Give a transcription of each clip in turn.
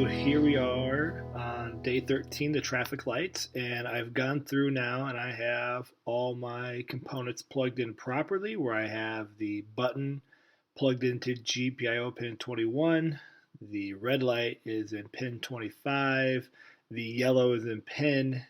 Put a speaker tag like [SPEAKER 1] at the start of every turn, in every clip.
[SPEAKER 1] So here we are on day 13, the traffic lights, and I've gone through now and I have all my components plugged in properly, where I have the button plugged into GPIO pin 21, the red light is in pin 25, the yellow is in pin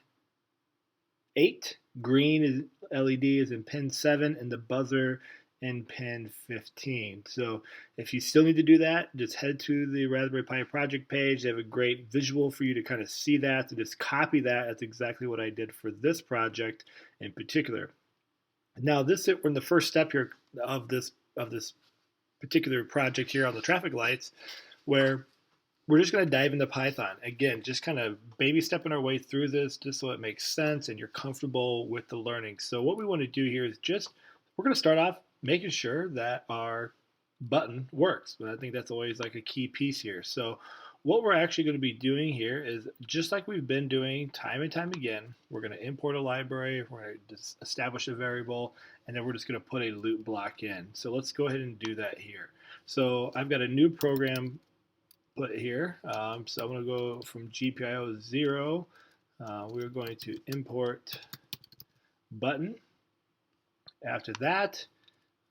[SPEAKER 1] 8, green is LED is in pin 7, and the buzzer in pin 15. So if you still need to do that, just head to the Raspberry Pi project page. They have a great visual for you to kind of see that, to just copy that. That's exactly what I did for this project in particular. Now we're in the first step here of this particular project here on the traffic lights, where we're just going to dive into Python. Again, just kind of baby stepping our way through this just so it makes sense and you're comfortable with the learning. So what we want to do here is we're going to start off making sure that our button works. But I think that's always like a key piece here. So what we're actually going to be doing here is, just like we've been doing time and time again, we're going to import a library, we're going to just establish a variable, and then we're just going to put a loop block in. So let's go ahead and do that here. So I've got a new program put here. So I'm going to go from GPIO 0. We're going to import button. After that,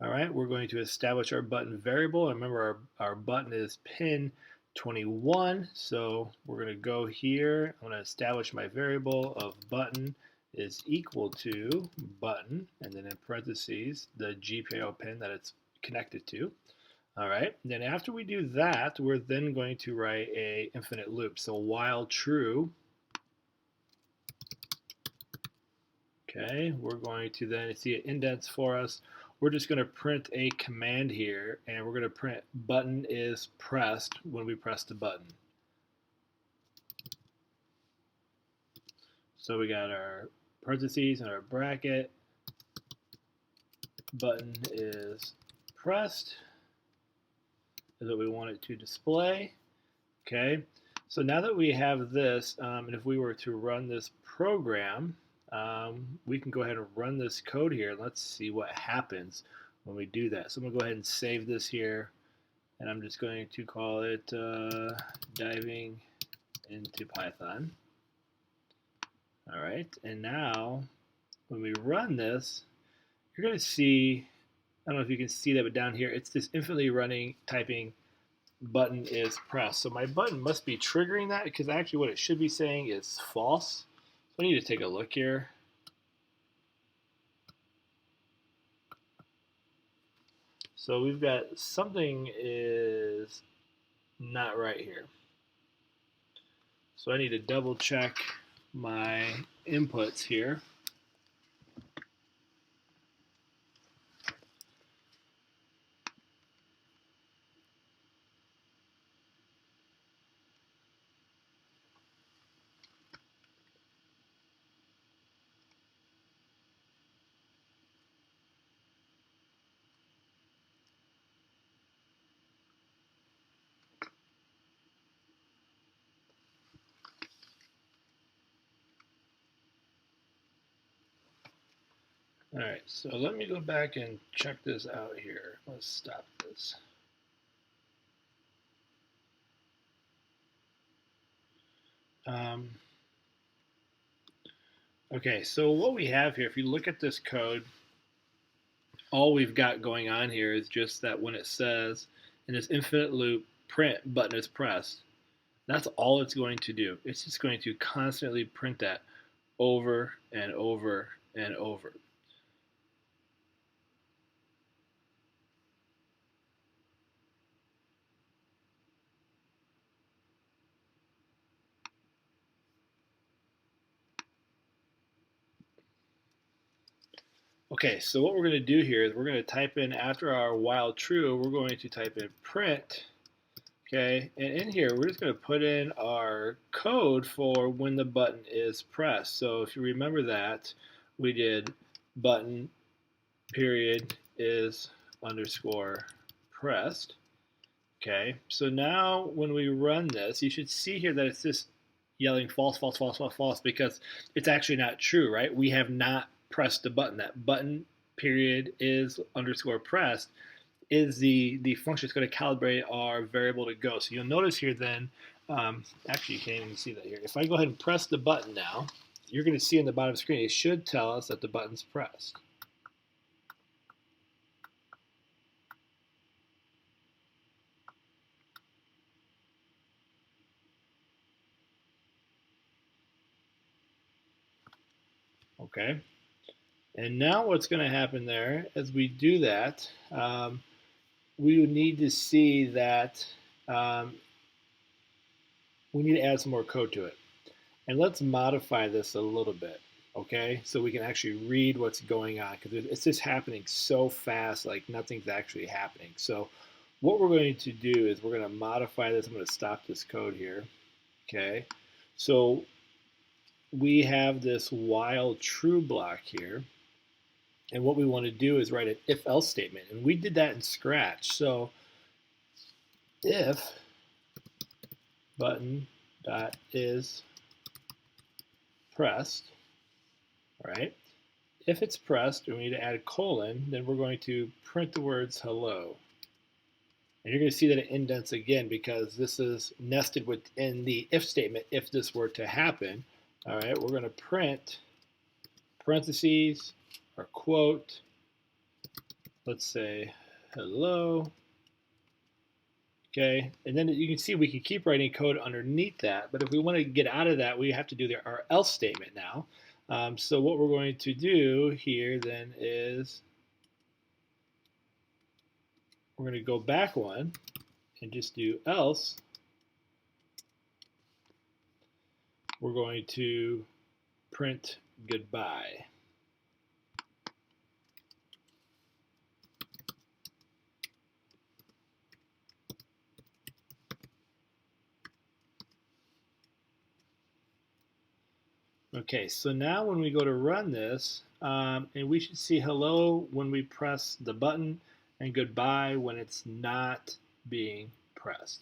[SPEAKER 1] all right, we're going to establish our button variable. And remember, our button is pin 21. So we're going to go here. I'm going to establish my variable of button is equal to button, and then in parentheses, the GPIO pin that it's connected to. All right, then after we do that, we're then going to write a infinite loop. So while true, okay, we're going to then see it indents for us. We're just going to print a command here, and we're going to print button is pressed when we press the button. So we got our parentheses and our bracket. Button is pressed is what we want it to display. Okay, so now that we have this, and if we were to run this program, we can go ahead and run this code here. Let's see what happens when we do that. So I'm going to go ahead and save this here, and I'm just going to call it diving into Python. All right, and now when we run this, you're going to see, I don't know if you can see that, but down here it's this infinitely running typing button is pressed. So my button must be triggering that, because actually what it should be saying is false. So I need to take a look here. So we've got something is not right here. So I need to double check my inputs here. All right, so let me go back and check this out here. Let's stop this. Okay, so what we have here, if you look at this code, all we've got going on here is just that when it says in this infinite loop print button is pressed, that's all it's going to do. It's just going to constantly print that over and over and over. Okay, so what we're going to do here is we're going to type in, after our while true, we're going to type in print. Okay, and in here we're just going to put in our code for when the button is pressed. So if you remember that, we did button period is underscore pressed. Okay, so now when we run this, you should see here that it's just yelling false, false, false, false, false, because it's actually not true, right? We have not pressed the button. That button period is underscore pressed is the function that's going to calibrate our variable to go. So you'll notice here then Actually, you can't even see that here. If I go ahead and press the button now, you're going to see in the bottom of the screen, it should tell us that the button's pressed. Okay. And now what's going to happen there as we do that, we would need to see that um, we need to add some more code to it. And let's modify this a little bit, okay? So we can actually read what's going on because it's just happening so fast, like nothing's actually happening. So what we're going to do is we're going to modify this. I'm going to stop this code here, okay? So we have this while true block here. And what we want to do is write an if-else statement. And we did that in Scratch. So if button dot is pressed, right? If it's pressed and we need to add a colon, then we're going to print the words hello. And you're going to see that it indents again because this is nested within the if statement if this were to happen. All right, we're going to print parentheses or quote, let's say hello. Okay, and then you can see we can keep writing code underneath that, but if we want to get out of that, we have to do our else statement now. So what we're going to do here then is we're going to go back one and just do else. We're going to print goodbye. Okay, so now when we go to run this, and we should see hello when we press the button and goodbye when it's not being pressed.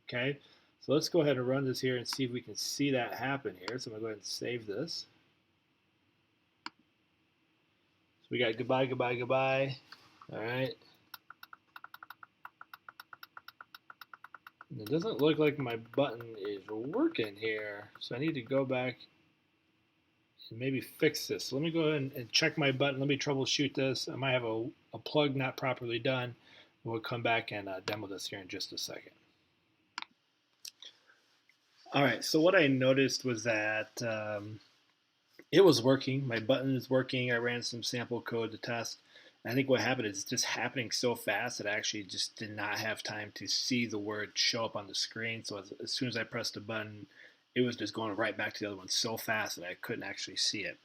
[SPEAKER 1] Okay, so let's go ahead and run this here and see if we can see that happen here. So I'm going to go ahead and save this. So we got goodbye, goodbye, goodbye. All right. And it doesn't look like my button is working here, so I need to go back and maybe fix this. So let me go ahead and check my button. Let me troubleshoot this. I might have a plug not properly done. We'll come back and demo this here in just a second. All right, so what I noticed was that it was working. My button is working. I ran some sample code to test. I think what happened is it's just happening so fast that I actually just did not have time to see the word show up on the screen. So as soon as I pressed the button, it was just going right back to the other one so fast that I couldn't actually see it.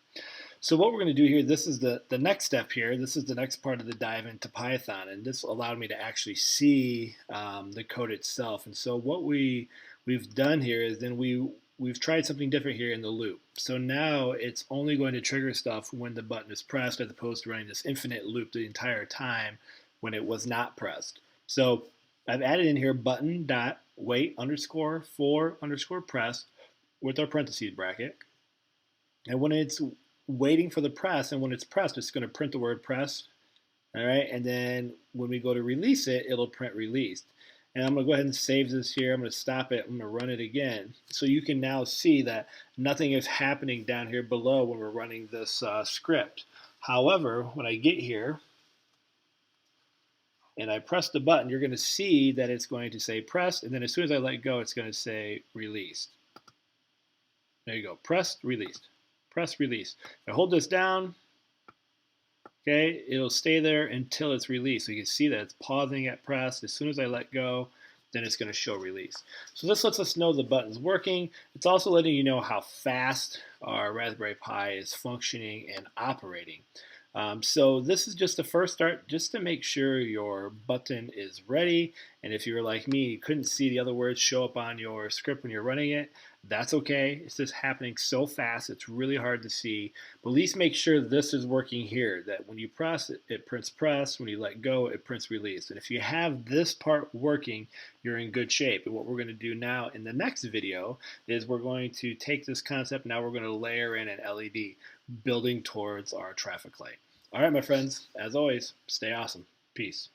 [SPEAKER 1] So what we're going to do here, this is the next step here. This is the next part of the dive into Python, and this allowed me to actually see the code itself. And so what we've done here is then we've tried something different here in the loop. So now it's only going to trigger stuff when the button is pressed as opposed to running this infinite loop the entire time when it was not pressed. So I've added in here button dot wait underscore for underscore press with our parentheses bracket. And when it's waiting for the press and when it's pressed, it's going to print the word press. All right. And then when we go to release it, it'll print released. And I'm going to go ahead and save this here. I'm going to stop it. I'm going to run it again. So you can now see that nothing is happening down here below when we're running this script. However, when I get here and I press the button, you're going to see that it's going to say pressed. And then as soon as I let go, it's going to say released. There you go. Pressed, released. Press, release. If I hold this down, okay, it'll stay there until it's released. So you can see that it's pausing at press. As soon as I let go, then it's going to show release. So this lets us know the button's working. It's also letting you know how fast our Raspberry Pi is functioning and operating. So this is just the first start, just to make sure your button is ready. And if you were like me, you couldn't see the other words show up on your script when you're running it, that's okay. It's just happening so fast, it's really hard to see. But at least make sure this is working here, that when you press, it prints press. When you let go, it prints release. And if you have this part working, you're in good shape. And what we're going to do now in the next video is we're going to take this concept, now we're going to layer in an LED, building towards our traffic light. All right, my friends, as always, stay awesome. Peace.